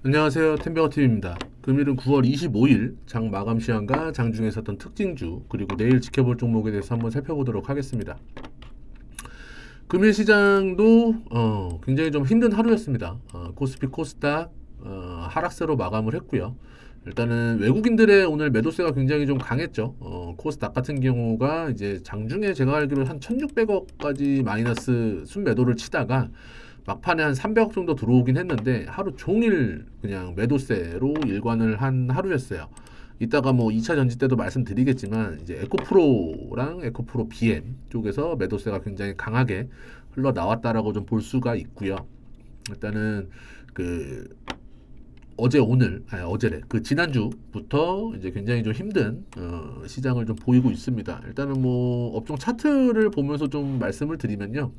안녕하세요. 템베어TV입니다. 금일은 9월 25일 장 마감 시황과 장중에 있었던 특징주 그리고 내일 지켜볼 종목에 대해서 한번 살펴보도록 하겠습니다. 금일 시장도 굉장히 좀 힘든 하루였습니다. 코스피 코스닥 하락세로 마감을 했고요. 일단은 외국인들의 오늘 매도세가 굉장히 좀 강했죠. 코스닥 같은 경우가 이제 장중에 제가 알기로 한 1,600억까지 마이너스 순매도를 치다가 막판에 한 300억 정도 들어오긴 했는데 하루 종일 그냥 매도세로 일관을 한 하루였어요. 이따가 뭐 2차 전지 때도 말씀드리겠지만 이제 에코프로랑 에코프로 BM 쪽에서 매도세가 굉장히 강하게 흘러 나왔다라고 좀 볼 수가 있고요. 일단은 그 어제 오늘 어제래 그 지난주부터 이제 굉장히 좀 힘든 시장을 좀 보이고 있습니다. 일단은 뭐 업종 차트를 보면서 좀 말씀을 드리면요.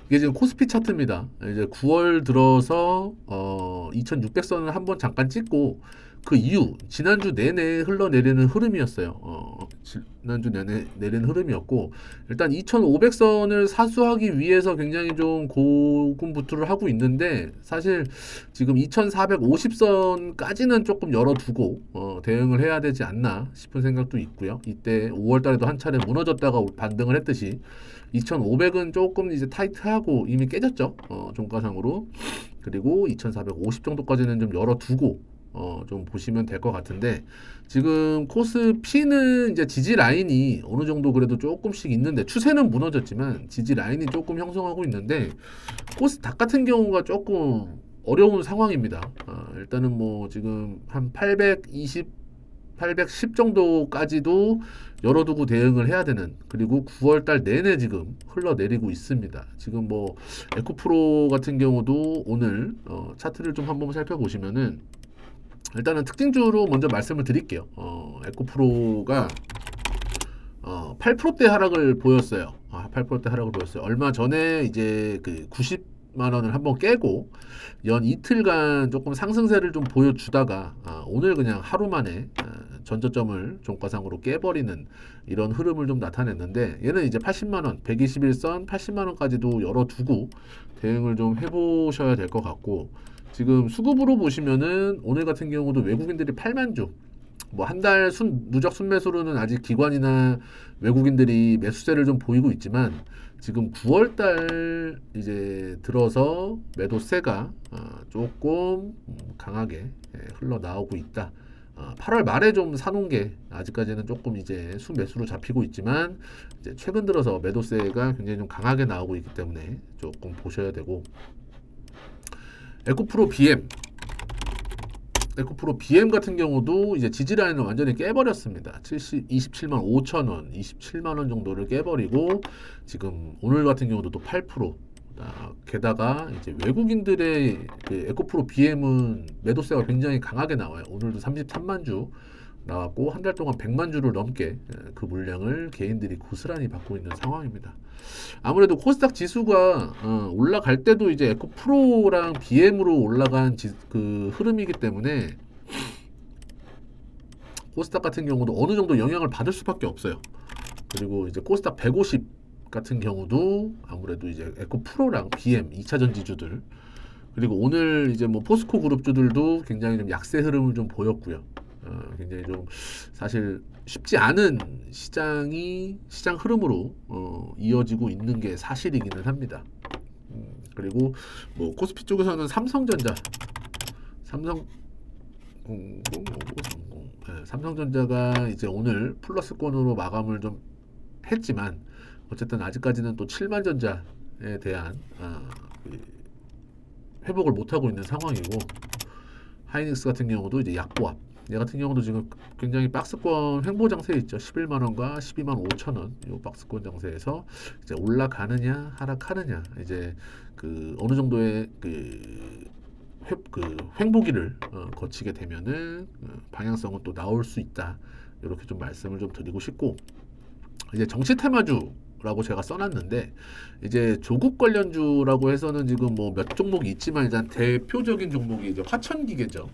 이게 지금 코스피 차트입니다. 이제 9월 들어서 2600선을 한번 잠깐 찍고 그 이후 지난주 내내 흘러내리는 흐름이었어요. 지난주 내내 내리는 흐름이었고 일단 2500선을 사수하기 위해서 굉장히 좀 고군분투를 하고 있는데 사실 지금 2450선까지는 조금 열어두고 대응을 해야 되지 않나 싶은 생각도 있고요. 이때 5월달에도 한 차례 무너졌다가 반등을 했듯이 2500은 조금 이제 타이트하고 이미 깨졌죠. 종가상으로. 그리고 2450 정도까지는 좀 열어두고 좀 보시면 될 것 같은데 지금 코스피는 이제 지지 라인이 어느 정도 그래도 조금씩 있는데 추세는 무너졌지만 지지 라인이 조금 형성하고 있는데 코스닥 같은 경우가 조금 어려운 상황입니다. 일단은 뭐 지금 한 820, 810 정도까지도 열어두고 대응을 해야 되는 그리고 9월달 내내 지금 흘러내리고 있습니다. 지금 뭐 에코프로 같은 경우도 오늘 차트를 좀 한번 살펴보시면은 일단은 특징주로 먼저 말씀을 드릴게요. 에코프로가 8%대 하락을 보였어요. 8%대 하락을 보였어요. 얼마 전에 이제 그 90만 원을 한번 깨고 연 이틀간 조금 상승세를 좀 보여주다가 오늘 그냥 하루 만에 전저점을 종가상으로 깨버리는 이런 흐름을 좀 나타냈는데 얘는 이제 80만 원, 121선 80만 원까지도 열어두고 대응을 좀 해보셔야 될 것 같고 지금 수급으로 보시면은 오늘 같은 경우도 외국인들이 8만 주 뭐 한 달 누적 순매수로는 아직 기관이나 외국인들이 매수세를 좀 보이고 있지만 지금 9월 달 이제 들어서 매도세가 조금 강하게 흘러나오고 있다. 8월 말에 좀 사놓은 게 아직까지는 조금 이제 순매수로 잡히고 있지만 이제 최근 들어서 매도세가 굉장히 좀 강하게 나오고 있기 때문에 조금 보셔야 되고 에코프로 BM 에코프로 BM 같은 경우도 이제 지지라인을 완전히 깨버렸습니다. 27만 5천 원, 27만 원 정도를 깨버리고 지금 오늘 같은 경우도 또 8%. 게다가 이제 외국인들의 그 에코프로 BM은 매도세가 굉장히 강하게 나와요. 오늘도 33만 주 나왔고 한 달 동안 100만 주를 넘게 그 물량을 개인들이 고스란히 받고 있는 상황입니다. 아무래도 코스닥 지수가 올라갈 때도 이제 에코프로랑 BM으로 올라간 그 흐름이기 때문에 코스닥 같은 경우도 어느 정도 영향을 받을 수밖에 없어요. 그리고 이제 코스닥 150 같은 경우도 아무래도 이제 에코프로랑 BM 2차 전지주들 그리고 오늘 이제 뭐 포스코 그룹주들도 굉장히 좀 약세 흐름을 좀 보였고요. 굉장히 좀 사실 쉽지 않은 시장 흐름으로 이어지고 있는 게 사실이기는 합니다. 그리고 뭐 코스피 쪽에서는 삼성전자, 삼성 005530, 삼성전자가 이제 오늘 플러스권으로 마감을 좀 했지만 어쨌든 아직까지는 또 7만 전자에 대한 회복을 못 하고 있는 상황이고 하이닉스 같은 경우도 이제 약보합 얘 같은 경우도 지금 굉장히 박스권 횡보 장세에 있죠. 11만 원과 12만 5천 원. 이 박스권 장세에서 이제 올라가느냐, 하락하느냐. 이제 그 어느 정도의 그 횡보기를 거치게 되면은 방향성은 또 나올 수 있다. 이렇게 좀 말씀을 좀 드리고 싶고 이제 정치 테마주라고 제가 써놨는데 이제 조국 관련주라고 해서는 지금 뭐 몇 종목이 있지만 일단 대표적인 종목이 이제 화천기계죠.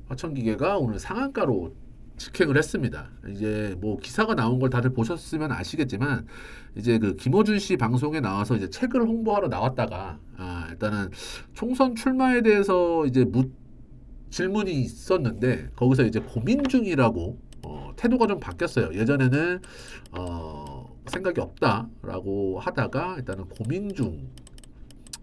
화천기계가 오늘 상한가로 직행을 했습니다. 이제 뭐 기사가 나온 걸 다들 보셨으면 아시겠지만 이제 그 김어준 씨 방송에 나와서 이제 책을 홍보하러 나왔다가 일단은 총선 출마에 대해서 이제 질문이 있었는데 거기서 이제 고민 중이라고 태도가 좀 바뀌었어요. 예전에는 생각이 없다라고 하다가 일단은 고민 중.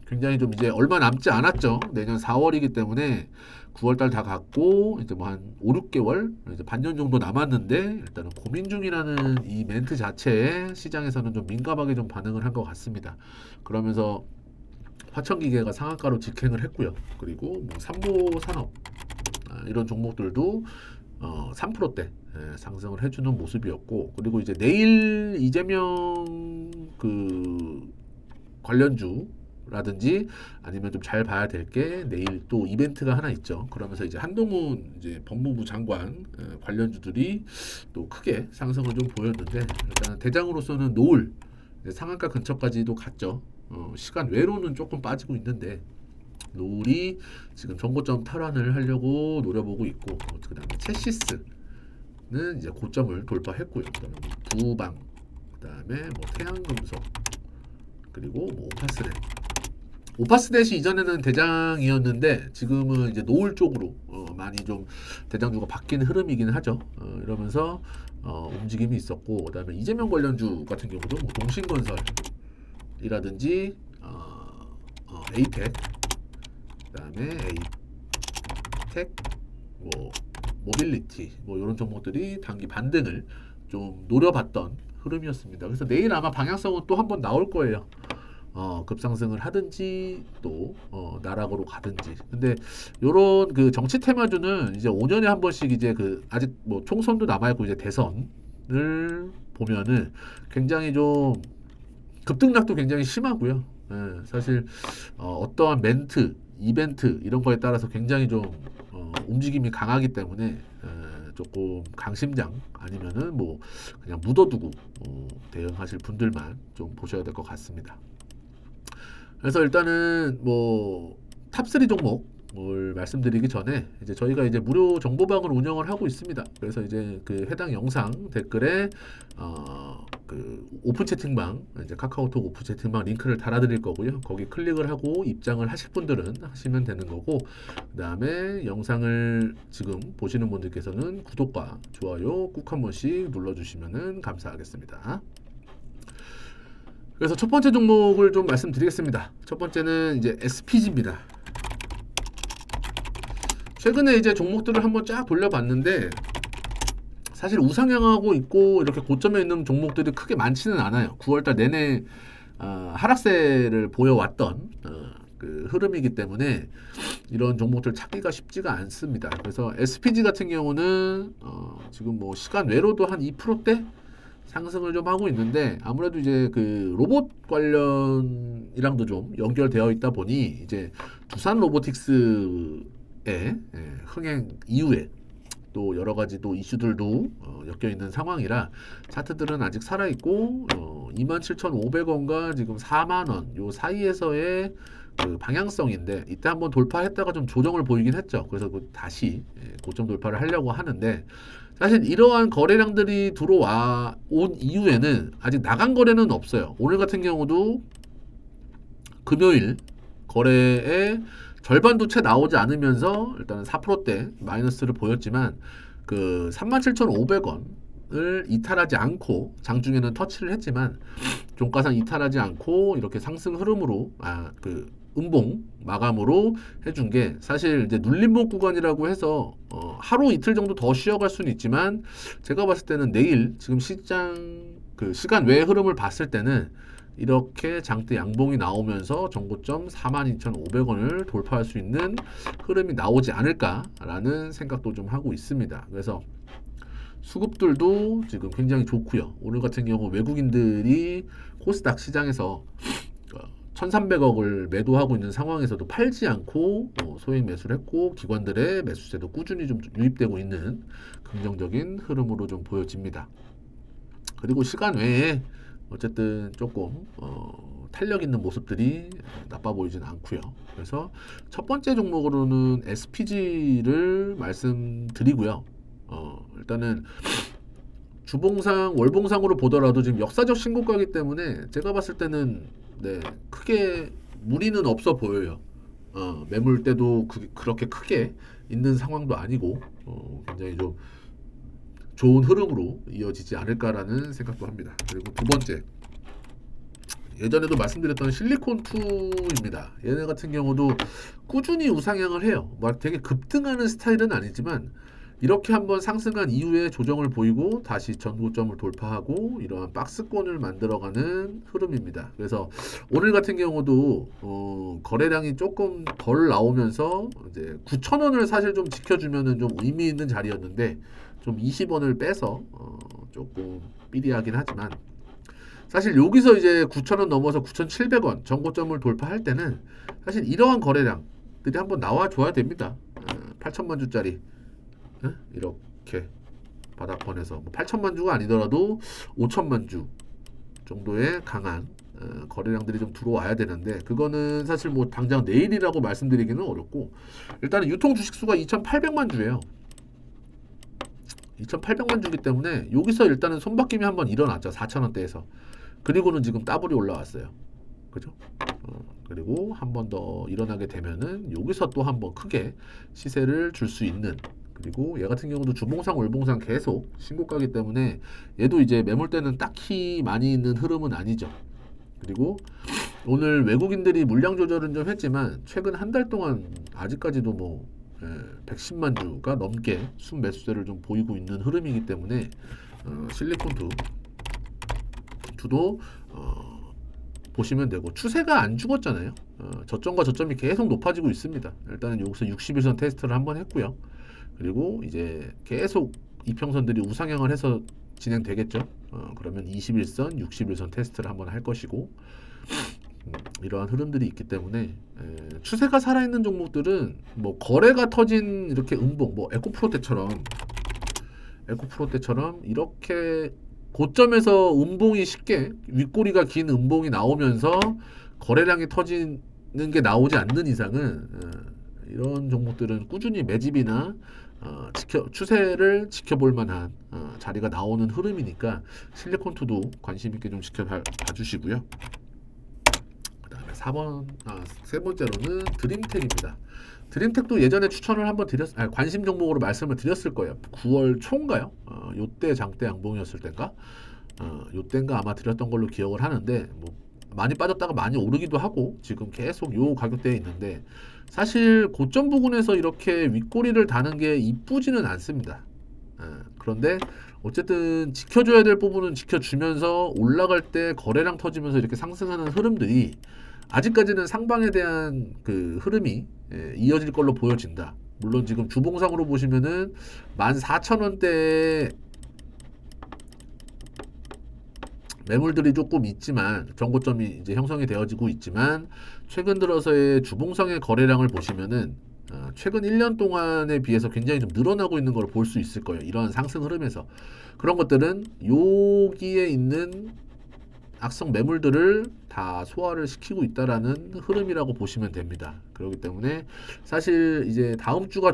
굉장히 좀 이제 얼마 남지 않았죠. 내년 4월이기 때문에 9월달 다 갔고 이제 뭐 한 5, 6개월 이제 반년 정도 남았는데 일단은 고민 중이라는 이 멘트 자체에 시장에서는 좀 민감하게 좀 반응을 한 것 같습니다. 그러면서 화천기계가 상한가로 직행을 했고요. 그리고 뭐 삼보산업 이런 종목들도 3%대 상승을 해주는 모습이었고, 그리고 이제 내일 이재명 그 관련주라든지 아니면 좀 잘 봐야 될 게 내일 또 이벤트가 하나 있죠. 그러면서 이제 한동훈 이제 법무부 장관 관련주들이 또 크게 상승을 좀 보였는데 일단 대장으로서는 노을 상한가 근처까지도 갔죠. 시간 외로는 조금 빠지고 있는데 노을이 지금 정고점 탈환을 하려고 노려보고 있고, 그다음에 체시스는 이제 고점을 돌파했고요. 그다음에 부방, 그다음에 뭐 태양금속, 그리고 뭐 오파스넷이 이전에는 대장이었는데 지금은 이제 노을 쪽으로 많이 좀 대장주가 바뀌는 흐름이기는 하죠. 이러면서 움직임이 있었고, 그다음에 이재명 관련주 같은 경우도 뭐 동신건설이라든지 에이텍, 그다음에 에이텍, 뭐 모빌리티, 뭐 이런 종목들이 단기 반등을 좀 노려봤던 흐름이었습니다. 그래서 내일 아마 방향성은 또 한번 나올 거예요. 급상승을 하든지 또 나락으로 가든지. 근데 요런 그 정치 테마주는 이제 5년에 한 번씩 이제 그 아직 뭐 총선도 남아 있고 이제 대선을 보면은 굉장히 좀 급등락도 굉장히 심하고요. 사실 어떠한 멘트, 이벤트 이런 거에 따라서 굉장히 좀 움직임이 강하기 때문에 조금 강심장 아니면은 뭐 그냥 묻어두고 대응하실 분들만 좀 보셔야 될 것 같습니다. 그래서 일단은 뭐 탑3 종목을 말씀드리기 전에 이제 저희가 이제 무료 정보방을 운영을 하고 있습니다. 그래서 이제 그 해당 영상 댓글에 그 오픈 채팅방, 이제 카카오톡 오픈 채팅방 링크를 달아드릴 거고요. 거기 클릭을 하고 입장을 하실 분들은 하시면 되는 거고, 그 다음에 영상을 지금 보시는 분들께서는 구독과 좋아요 꾹 한 번씩 눌러주시면 감사하겠습니다. 그래서 첫 번째 종목을 좀 말씀드리겠습니다. 첫 번째는 이제 SPG입니다. 최근에 이제 종목들을 한번 쫙 돌려봤는데 사실 우상향하고 있고 이렇게 고점에 있는 종목들이 크게 많지는 않아요. 9월달 내내 하락세를 보여왔던 그 흐름이기 때문에 이런 종목들 찾기가 쉽지가 않습니다. 그래서 SPG 같은 경우는 지금 뭐 시간 외로도 한 2%대 상승을 좀 하고 있는데, 아무래도 이제 그 로봇 관련이랑도 좀 연결되어 있다 보니 이제 두산 로보틱스의 흥행 이후에 또 여러 가지 또 이슈들도 엮여 있는 상황이라 차트들은 아직 살아 있고 27,500원과 지금 4만 원 요 사이에서의 그 방향성인데, 이때 한번 돌파했다가 좀 조정을 보이긴 했죠. 그래서 다시 고점 돌파를 하려고 하는데, 사실 이러한 거래량들이 들어와 온 이후에는 아직 나간 거래는 없어요. 오늘 같은 경우도 금요일 거래의 절반도 채 나오지 않으면서 일단은 4%대 마이너스를 보였지만 그 37,500원을 이탈하지 않고 장중에는 터치를 했지만 종가상 이탈하지 않고 이렇게 상승 흐름으로 그 음봉 마감으로 해준 게, 사실 이제 눌림목 구간이라고 해서 하루 이틀 정도 더 쉬어갈 수는 있지만 제가 봤을 때는 내일 지금 시장 그 시간 외의 흐름을 봤을 때는 이렇게 장대 양봉이 나오면서 정고점 42,500원을 돌파할 수 있는 흐름이 나오지 않을까라는 생각도 좀 하고 있습니다. 그래서 수급들도 지금 굉장히 좋고요. 오늘 같은 경우 외국인들이 코스닥 시장에서 1,300억을 매도하고 있는 상황에서도 팔지 않고 소액 매수를 했고, 기관들의 매수세도 꾸준히 좀 유입되고 있는 긍정적인 흐름으로 좀 보여집니다. 그리고 시간 외에 어쨌든 조금 탄력 있는 모습들이 나빠 보이진 않고요. 그래서 첫 번째 종목으로는 SPG를 말씀드리고요. 일단은 주봉상, 월봉상으로 보더라도 지금 역사적 신고가이기 때문에 제가 봤을 때는 크게 무리는 없어 보여요. 매물대도 그렇게 크게 있는 상황도 아니고 굉장히 좀 좋은 흐름으로 이어지지 않을까라는 생각도 합니다. 그리고 두 번째, 예전에도 말씀드렸던 실리콘2입니다. 얘네 같은 경우도 꾸준히 우상향을 해요. 막 되게 급등하는 스타일은 아니지만 이렇게 한번 상승한 이후에 조정을 보이고 다시 전고점을 돌파하고 이러한 박스권을 만들어가는 흐름입니다. 그래서 오늘 같은 경우도 거래량이 조금 덜 나오면서 이제 9,000원을 사실 좀 지켜주면은 좀 의미 있는 자리였는데 좀 20원을 빼서 조금 삐리하긴 하지만 사실 여기서 이제 9,000원 넘어서 9,700원 전고점을 돌파할 때는 사실 이러한 거래량들이 한번 나와줘야 됩니다. 8천만 주짜리 이렇게 바닥권에서 뭐 8천만 주가 아니더라도 5천만 주 정도의 강한 거래량들이 좀 들어와야 되는데 그거는 사실 뭐 당장 내일이라고 말씀드리기는 어렵고 일단은 유통 주식 수가 2,800만 주예요. 2,800만 주기 때문에 여기서 일단은 손바뀜이 한번 일어났죠. 4,000원대에서. 그리고는 지금 따블이 올라왔어요. 그죠? 그리고 한 번 더 일어나게 되면은 여기서 또 한 번 크게 시세를 줄 수 있는 그리고 얘 같은 경우도 주봉상 월봉상 계속 신고가기 때문에 얘도 이제 매물대는 딱히 많이 있는 흐름은 아니죠. 그리고 오늘 외국인들이 물량 조절은 좀 했지만 최근 한 달 동안 아직까지도 뭐 110만 주가 넘게 순매수세를 좀 보이고 있는 흐름이기 때문에 실리콘2 주도 보시면 되고 추세가 안 죽었잖아요. 저점과 저점이 계속 높아지고 있습니다. 일단은 여기서 60일선 테스트를 한번 했고요. 그리고 이제 계속 이평선들이 우상향을 해서 진행되겠죠. 그러면 21선, 60일선 테스트를 한번 할 것이고 이러한 흐름들이 있기 때문에 추세가 살아있는 종목들은 뭐 거래가 터진 이렇게 음봉 뭐 에코프로 때처럼 이렇게 고점에서 음봉이 쉽게 윗꼬리가 긴 음봉이 나오면서 거래량이 터지는 게 나오지 않는 이상은 이런 종목들은 꾸준히 매집이나 추세를 지켜볼 만한 자리가 나오는 흐름이니까 실리콘2도 관심 있게 좀 지켜봐 주시고요. 그다음에 세 번째로는 드림텍입니다. 드림텍도 예전에 추천을 한번 관심 종목으로 말씀을 드렸을 거예요. 9월 초인가요? 요때 장대 양봉이었을 때인가? 요때인가 아마 드렸던 걸로 기억을 하는데 뭐 많이 빠졌다가 많이 오르기도 하고 지금 계속 요 가격대에 있는데 사실 고점 부근에서 이렇게 윗꼬리를 다는 게 이쁘지는 않습니다. 그런데 어쨌든 지켜줘야 될 부분은 지켜주면서 올라갈 때 거래량 터지면서 이렇게 상승하는 흐름들이 아직까지는 상방에 대한 그 흐름이 이어질 걸로 보여진다. 물론 지금 주봉상으로 보시면은 14,000원대 매물들이 조금 있지만 정고점이 이제 형성이 되어지고 있지만 최근 들어서의 주봉상의 거래량을 보시면은 최근 1년 동안에 비해서 굉장히 좀 늘어나고 있는 걸 볼 수 있을 거예요. 이러한 상승 흐름에서 그런 것들은 여기에 있는 악성 매물들을 다 소화를 시키고 있다라는 흐름이라고 보시면 됩니다. 그렇기 때문에 사실 이제 다음 주가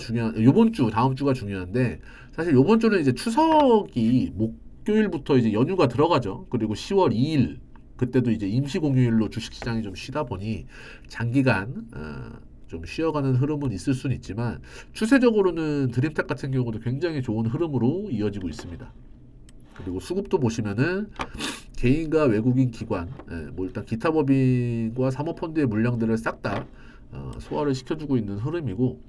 다음 주가 중요한데 사실 요번 주는 이제 추석이 목요일부터 이제 연휴가 들어가죠. 그리고 10월 2일 그때도 이제 임시 공휴일로 주식시장이 좀 쉬다 보니 장기간 좀 쉬어가는 흐름은 있을 수는 있지만 추세적으로는 드림텍 같은 경우도 굉장히 좋은 흐름으로 이어지고 있습니다. 그리고 수급도 보시면은 개인과 외국인 기관, 뭐 일단 기타 법인과 사모펀드의 물량들을 싹 다 소화를 시켜주고 있는 흐름이고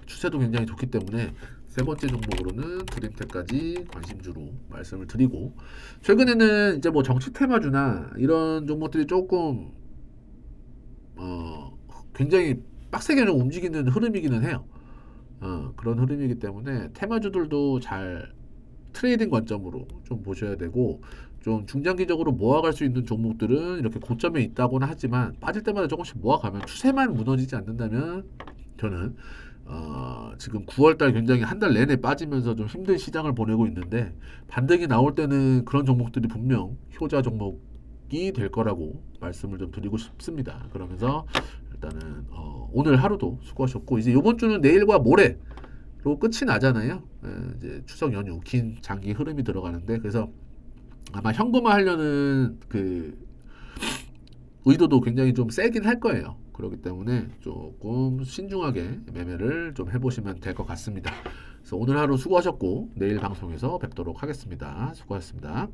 추세도 굉장히 좋기 때문에 세 번째 종목으로는 드림텍까지 관심주로 말씀을 드리고 최근에는 이제 뭐 정치 테마주나 이런 종목들이 조금 굉장히 빡세게 좀 움직이는 흐름이기는 해요. 그런 흐름이기 때문에 테마주들도 잘 트레이딩 관점으로 좀 보셔야 되고 좀 중장기적으로 모아갈 수 있는 종목들은 이렇게 고점에 있다고는 하지만 빠질 때마다 조금씩 모아가면 추세만 무너지지 않는다면 저는 지금 9월달 굉장히 한 달 내내 빠지면서 좀 힘든 시장을 보내고 있는데 반등이 나올 때는 그런 종목들이 분명 효자 종목이 될 거라고 말씀을 좀 드리고 싶습니다. 그러면서 일단은 오늘 하루도 수고하셨고 이제 이번 주는 내일과 모레 로 끝이 나잖아요. 이제 추석 연휴 긴 장기 흐름이 들어가는데 그래서 아마 현금화 하려는 그 의도도 굉장히 좀 세긴 할 거예요. 그렇기 때문에 조금 신중하게 매매를 좀 해보시면 될 것 같습니다. 그래서 오늘 하루 수고하셨고 내일 방송에서 뵙도록 하겠습니다. 수고하셨습니다.